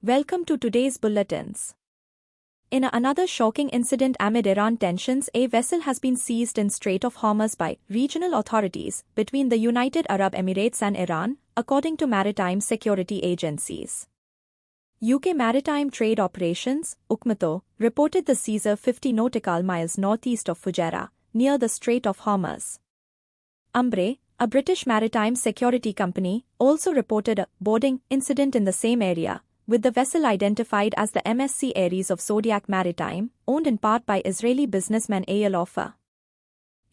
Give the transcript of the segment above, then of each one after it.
Welcome to today's bulletins. In another shocking incident amid Iran tensions, a vessel has been seized in Strait of Hormuz by regional authorities between the United Arab Emirates and Iran, according to maritime security agencies. UK Maritime Trade Operations, UKMATO, reported the seizure 50 nautical miles northeast of Fujairah, near the Strait of Hormuz. Umbre, a British maritime security company, also reported a boarding incident in the same area, with the vessel identified as the MSC Ares of Zodiac Maritime, owned in part by Israeli businessman Eyal Ofer.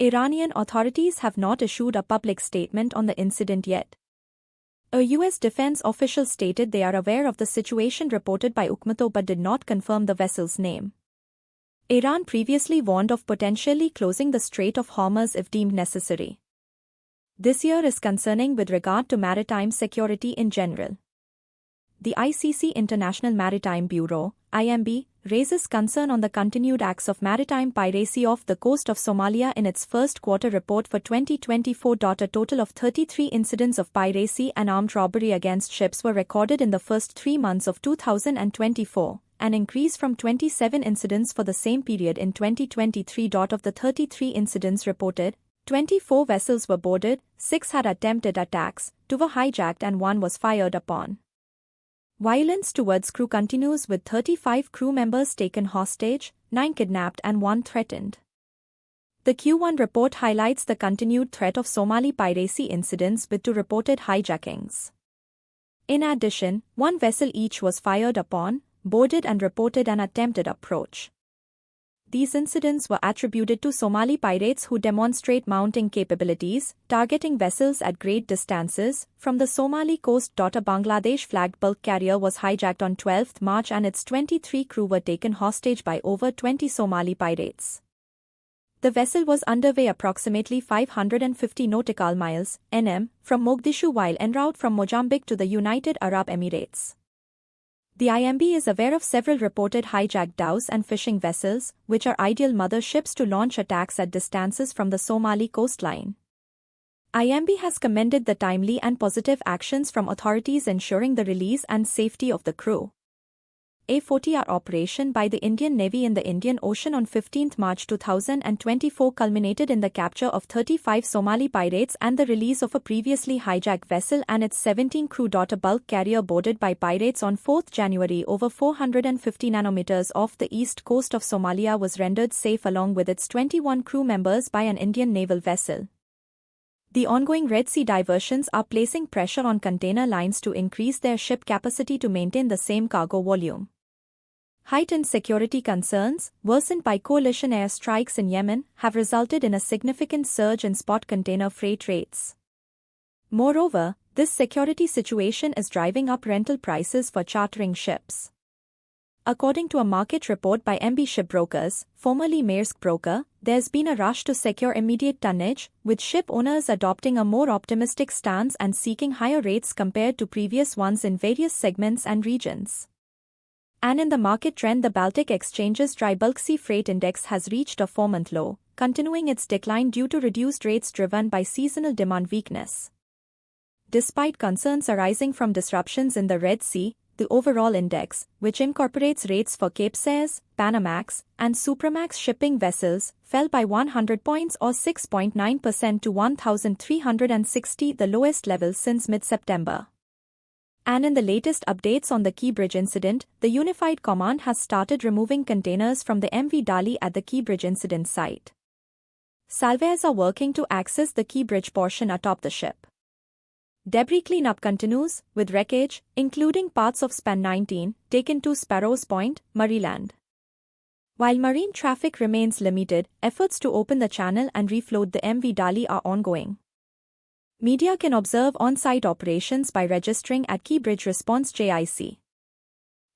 Iranian authorities have not issued a public statement on the incident yet. A U.S. defense official stated they are aware of the situation reported by UKMATO but did not confirm the vessel's name. Iran previously warned of potentially closing the Strait of Hormuz if deemed necessary. This year is concerning with regard to maritime security in general. The ICC International Maritime Bureau, IMB, raises concern on the continued acts of maritime piracy off the coast of Somalia in its first quarter report for 2024. A total of 33 incidents of piracy and armed robbery against ships were recorded in the first 3 months of 2024, an increase from 27 incidents for the same period in 2023. Of the 33 incidents reported, 24 vessels were boarded, 6 had attempted attacks, 2 were hijacked and 1 was fired upon. Violence towards crew continues with 35 crew members taken hostage, 9 kidnapped and 1 threatened. The Q1 report highlights the continued threat of Somali piracy incidents with 2 reported hijackings. In addition, 1 vessel each was fired upon, boarded and reported an attempted approach. These incidents were attributed to Somali pirates who demonstrate mounting capabilities, targeting vessels at great distances, from the Somali coast. A Bangladesh-flagged bulk carrier was hijacked on 12 March and its 23 crew were taken hostage by over 20 Somali pirates. The vessel was underway approximately 550 nautical miles, (nm), from Mogadishu while en route from Mozambique to the United Arab Emirates. The IMB is aware of several reported hijacked dhows and fishing vessels, which are ideal mother ships to launch attacks at distances from the Somali coastline. IMB has commended the timely and positive actions from authorities ensuring the release and safety of the crew. A 40-hour operation by the Indian Navy in the Indian Ocean on 15 March 2024 culminated in the capture of 35 Somali pirates and the release of a previously hijacked vessel and its 17 crew. A bulk carrier boarded by pirates on 4 January over 450 nanometers off the east coast of Somalia was rendered safe along with its 21 crew members by an Indian naval vessel. The ongoing Red Sea diversions are placing pressure on container lines to increase their ship capacity to maintain the same cargo volume. Heightened security concerns, worsened by coalition airstrikes in Yemen, have resulted in a significant surge in spot container freight rates. Moreover, this security situation is driving up rental prices for chartering ships. According to a market report by MB Shipbrokers, formerly Maersk Broker, there's been a rush to secure immediate tonnage, with ship owners adopting a more optimistic stance and seeking higher rates compared to previous ones in various segments and regions. And in the market trend, the Baltic Exchange's dry bulk sea freight index has reached a 4-month low, continuing its decline due to reduced rates driven by seasonal demand weakness. Despite concerns arising from disruptions in the Red Sea, the overall index, which incorporates rates for Capesize, Panamax, and Supramax shipping vessels, fell by 100 points or 6.9% to 1,360, the lowest level since mid-September. And in the latest updates on the Key Bridge incident, the Unified Command has started removing containers from the MV Dali at the Key Bridge incident site. Salvors are working to access the Key Bridge portion atop the ship. Debris cleanup continues, with wreckage, including parts of Span 19, taken to Sparrows Point, Maryland. While marine traffic remains limited, efforts to open the channel and refloat the MV Dali are ongoing. Media can observe on-site operations by registering at Key Bridge Response JIC.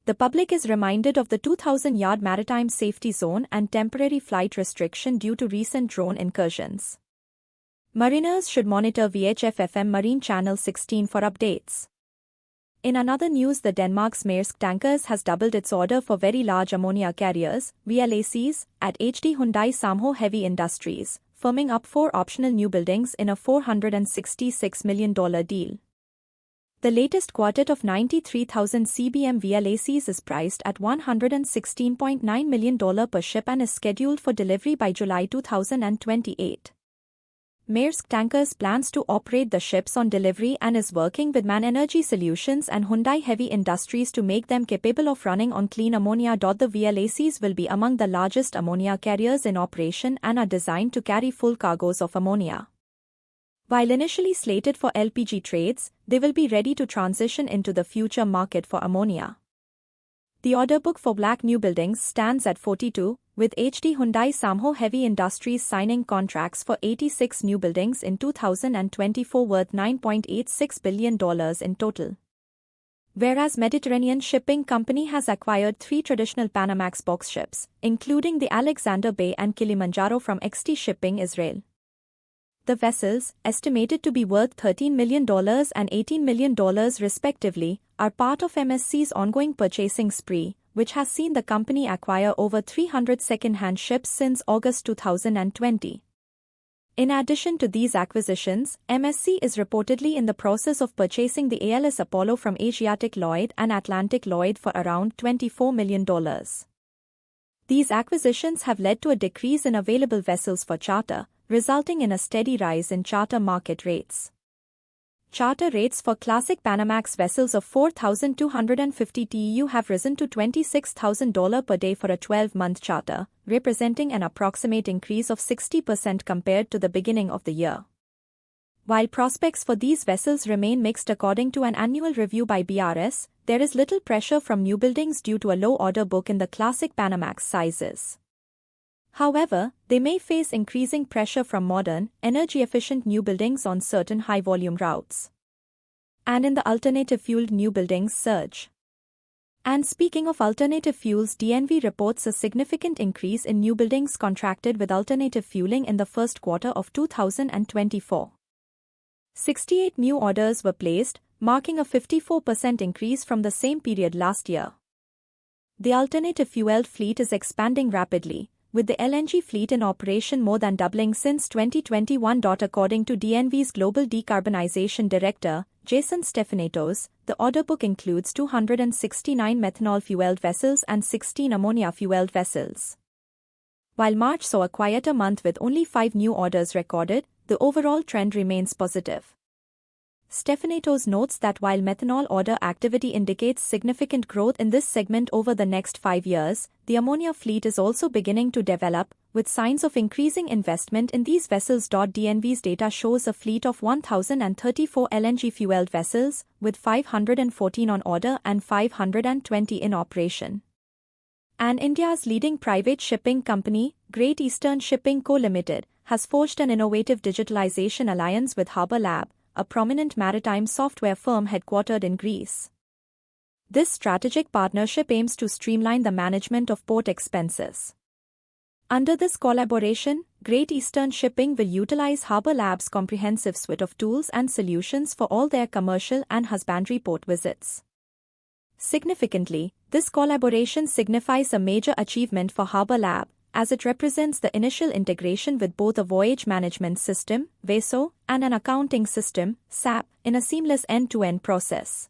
The public is reminded of the 2,000-yard maritime safety zone and temporary flight restriction due to recent drone incursions. Mariners should monitor VHF-FM Marine Channel 16 for updates. In another news, the Denmark's Maersk Tankers has doubled its order for very large ammonia carriers, VLACs, at HD Hyundai Samho Heavy Industries, firming up 4 optional newbuildings in a $466 million deal. The latest quartet of 93,000 cbm VLACs is priced at $116.9 million per ship and is scheduled for delivery by July 2028. Maersk Tankers plans to operate the ships on delivery and is working with MAN Energy Solutions and Hyundai Heavy Industries to make them capable of running on clean ammonia. The VLACs will be among the largest ammonia carriers in operation and are designed to carry full cargoes of ammonia. While initially slated for LPG trades, they will be ready to transition into the future market for ammonia. The order book for black newbuildings stands at 42, with HD Hyundai Samho Heavy Industries signing contracts for 86 newbuildings in 2024 worth $9.86 billion in total. Whereas Mediterranean Shipping Company has acquired 3 traditional Panamax box ships, including the Alexander Bay and Kilimanjaro from XT Shipping Israel. The vessels, estimated to be worth $13 million and $18 million respectively, are part of MSC's ongoing purchasing spree, which has seen the company acquire over 300 second-hand ships since August 2020. In addition to these acquisitions, MSC is reportedly in the process of purchasing the ALS Apollo from Asiatic Lloyd and Atlantic Lloyd for around $24 million. These acquisitions have led to a decrease in available vessels for charter, resulting in a steady rise in charter market rates. Charter rates for classic Panamax vessels of 4,250 TEU have risen to $26,000 per day for a 12-month charter, representing an approximate increase of 60% compared to the beginning of the year. While prospects for these vessels remain mixed according to an annual review by BRS, there is little pressure from newbuildings due to a low order book in the classic Panamax sizes. However, they may face increasing pressure from modern, energy-efficient newbuildings on certain high-volume routes. And in the alternative-fueled newbuildings surge. And speaking of alternative fuels, DNV reports a significant increase in newbuildings contracted with alternative fueling in the first quarter of 2024. 68 new orders were placed, marking a 54% increase from the same period last year. The alternative fueled fleet is expanding rapidly, with the LNG fleet in operation more than doubling since 2021. According to DNV's Global Decarbonization Director, Jason Stephanetos, the order book includes 269 methanol-fueled vessels and 16 ammonia-fueled vessels. While March saw a quieter month with only 5 new orders recorded, the overall trend remains positive. Stephanetos notes that while methanol order activity indicates significant growth in this segment over the next 5 years, the ammonia fleet is also beginning to develop, with signs of increasing investment in these vessels. DNV's data shows a fleet of 1,034 LNG-fueled vessels, with 514 on order and 520 in operation. And India's leading private shipping company, Great Eastern Shipping Co. Limited, has forged an innovative digitalization alliance with Harbour Lab, a prominent maritime software firm headquartered in Greece. This strategic partnership aims to streamline the management of port expenses. Under this collaboration, Great Eastern Shipping will utilize Harbour Lab's comprehensive suite of tools and solutions for all their commercial and husbandry port visits. Significantly, this collaboration signifies a major achievement for Harbour Lab, as it represents the initial integration with both a voyage management system, VESO, and an accounting system, SAP, in a seamless end-to-end process.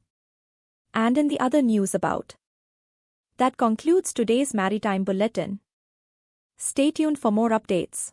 And in the other news about. That concludes today's Maritime Bulletin. Stay tuned for more updates.